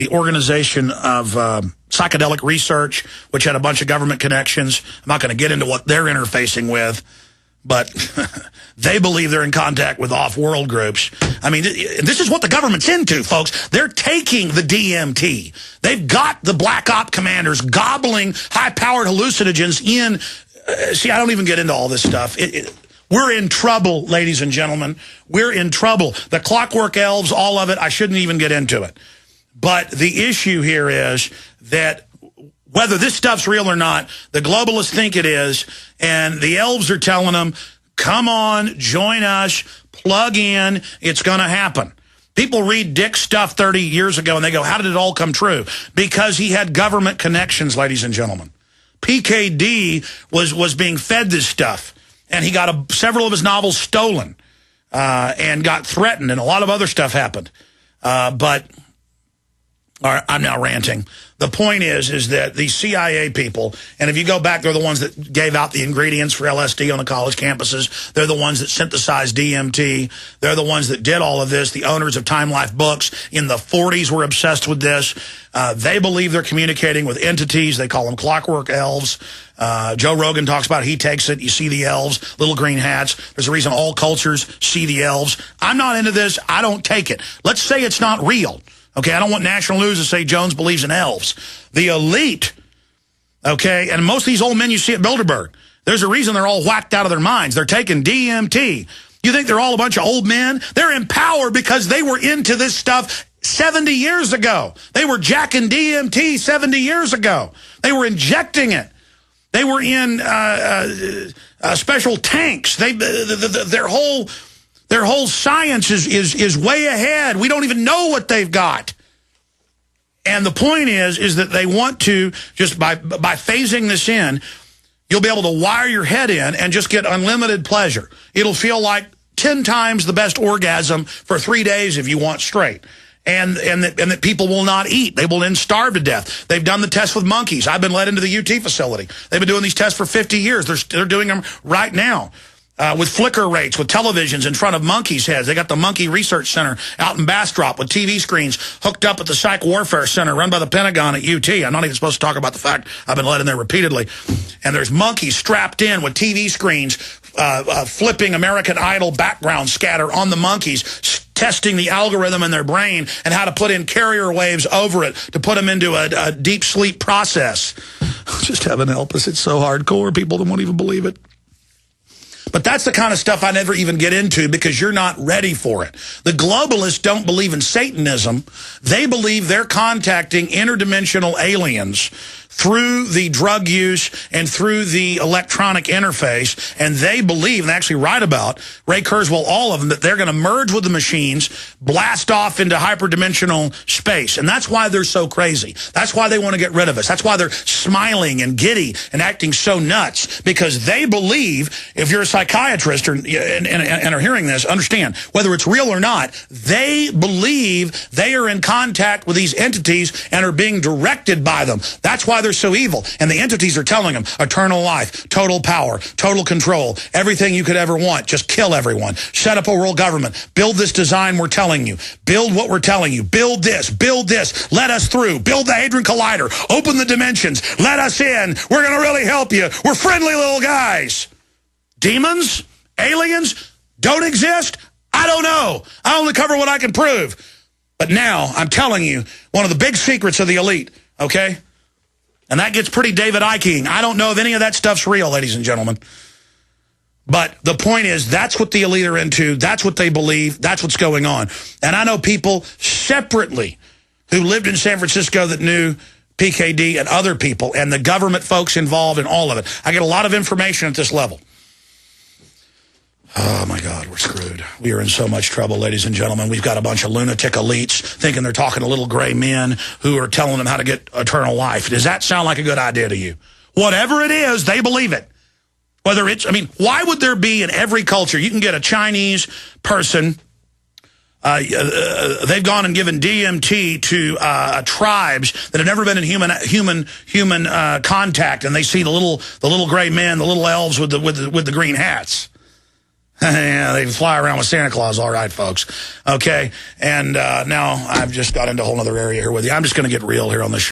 the Organization of Psychedelic Research, which had a bunch of government connections. I'm not going to get into what they're interfacing with, but they believe they're in contact with off-world groups. I mean, this is what the government's into, folks. They're taking the DMT. They've got the black op commanders gobbling high-powered hallucinogens in. See, I don't even get into all this stuff. We're in trouble, ladies and gentlemen. We're in trouble. The Clockwork Elves, all of it, I shouldn't even get into it. But the issue here is that whether this stuff's real or not, the globalists think it is, and the elves are telling them, come on, join us, plug in, it's going to happen. People read Dick's stuff 30 years ago, and they go, how did it all come true? Because he had government connections, ladies and gentlemen. PKD was being fed this stuff, and he got several of his novels stolen and got threatened, and a lot of other stuff happened. But I'm now ranting. The point is that the CIA people, and if you go back, they're the ones that gave out the ingredients for LSD on the college campuses. They're the ones that synthesized DMT. They're the ones that did all of this. The owners of Time Life Books in the 40s were obsessed with this. They believe they're communicating with entities. They call them Clockwork Elves. Joe Rogan talks about it. He takes it. You see the elves, little green hats. There's a reason all cultures see the elves. I'm not into this. I don't take it. Let's say it's not real. Okay, I don't want national news to say Jones believes in elves. The elite, okay, and most of these old men you see at Bilderberg, there's a reason they're all whacked out of their minds. They're taking DMT. You think they're all a bunch of old men? They're in power because they were into this stuff 70 years ago. They were jacking DMT 70 years ago. They were injecting it. They were in special tanks. Their whole science is way ahead. We don't even know what they've got. And the point is that they want to, just by phasing this in, you'll be able to wire your head in and just get unlimited pleasure. It'll feel like 10 times the best orgasm for 3 days if you want straight. And that people will not eat. They will then starve to death. They've done the test with monkeys. I've been led into the UT facility. They've been doing these tests for 50 years. They're doing them right now. With flicker rates, with televisions in front of monkeys' heads. They got the Monkey Research Center out in Bastrop with TV screens hooked up at the Psych Warfare Center run by the Pentagon at UT. I'm not even supposed to talk about the fact I've been led in there repeatedly. And there's monkeys strapped in with TV screens flipping American Idol background scatter on the monkeys, testing the algorithm in their brain and how to put in carrier waves over it to put them into a deep sleep process. Just heaven help us. It's so hardcore. People won't even believe it. But that's the kind of stuff I never even get into because you're not ready for it. The globalists don't believe in Satanism. They believe they're contacting interdimensional aliens through the drug use and through the electronic interface, and they believe, and they actually write about, Ray Kurzweil, all of them, that they're going to merge with the machines, blast off into hyperdimensional space, and that's why they're so crazy. That's why they want to get rid of us. That's why they're smiling and giddy and acting so nuts, because they believe, if you're a psychiatrist and are hearing this, understand, whether it's real or not, they believe they are in contact with these entities and are being directed by them. That's why they're so evil. And the entities are telling them eternal life, total power, total control, everything you could ever want. Just kill everyone. Set up a world government. Build this design we're telling you. Build what we're telling you. Build this. Build this. Let us through. Build the Hadron Collider. Open the dimensions. Let us in. We're going to really help you. We're friendly little guys. Demons? Aliens? Don't exist? I don't know. I only cover what I can prove. But now, I'm telling you, one of the big secrets of the elite, okay? And that gets pretty David Icke-ing. I don't know if any of that stuff's real, ladies and gentlemen. But the point is, that's what the elite are into. That's what they believe. That's what's going on. And I know people separately who lived in San Francisco that knew PKD and other people and the government folks involved in all of it. I get a lot of information at this level. Oh, my God, we're screwed. We are in so much trouble, ladies and gentlemen. We've got a bunch of lunatic elites thinking they're talking to little gray men who are telling them how to get eternal life. Does that sound like a good idea to you? Whatever it is, they believe it. Whether it's, I mean, why would there be in every culture, you can get a Chinese person, they've gone and given DMT to tribes that have never been in human contact, and they see the little gray men, the little elves with the green hats. Yeah, they fly around with Santa Claus, all right, folks. Okay, and now I've just got into a whole other area here with you. I'm just going to get real here on this show.